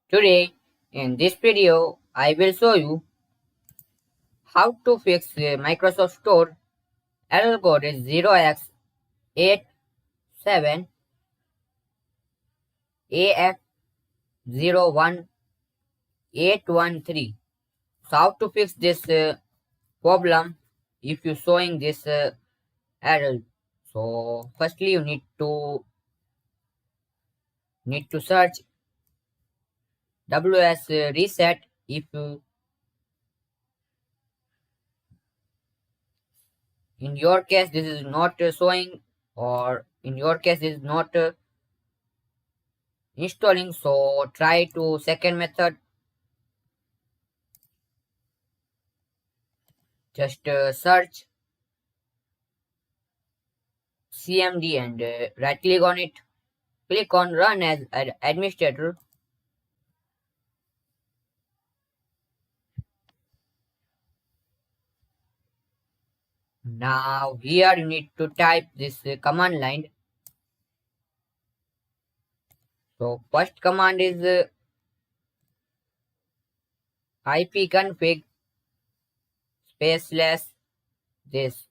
Today, in this video, I will show you how to fix Microsoft Store error code is 0x87af0813. So how to fix this problem if you showing this error? So firstly you need to search WS reset if you in your case this is not showing, or in your case this is not installing, so try to second method. Just search cmd and right click on it, click on run as administrator. Now here you need to type this command line. So first command is ipconfig spaceless this.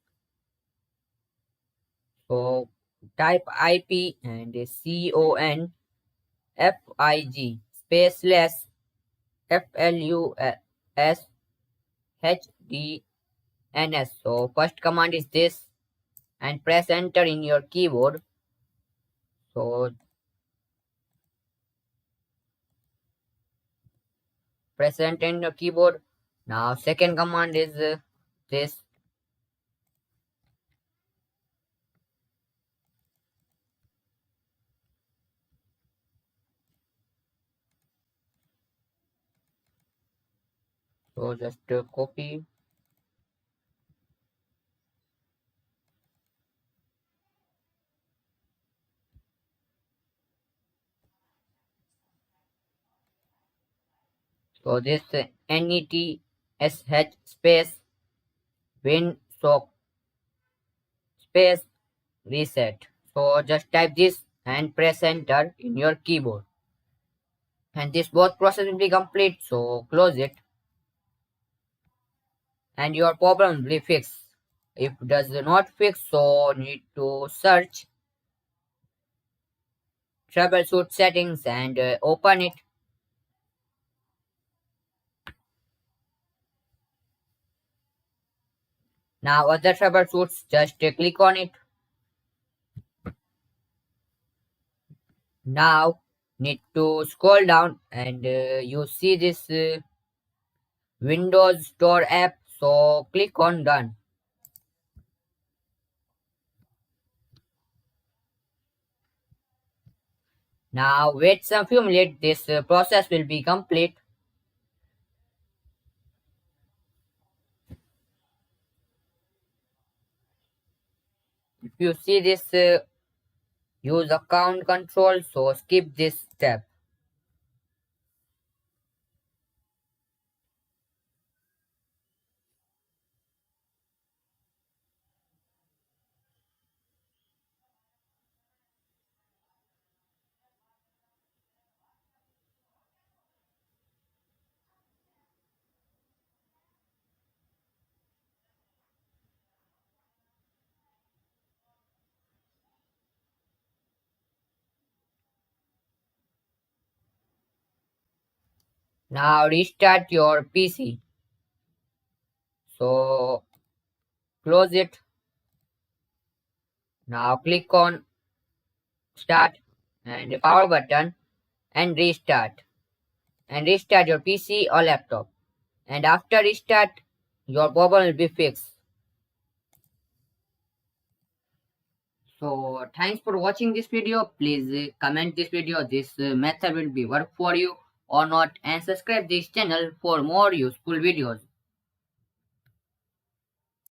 So type ip and config spaceless flushdns. So first command is this, and press enter in your keyboard. So press enter in your keyboard. Now second command is this. So just copy. So this NETSH space WinSock space reset. So just type this and press enter in your keyboard. And this both process will be complete. So close it. And your problem will be fixed. If does not fix, so need to search troubleshoot settings and open it. Now other troubleshoots, just click on it. Now need to scroll down and you see this Windows Store app, so click on done. Now wait some few minutes, this process will be complete. If you see this use account control, so skip this step. Now restart your PC. So close it. Now click on start and the power button and restart. And restart your PC or laptop. And after restart, your problem will be fixed. So thanks for watching this video. Please comment this video. This method will be work for you or not, and subscribe this channel for more useful videos.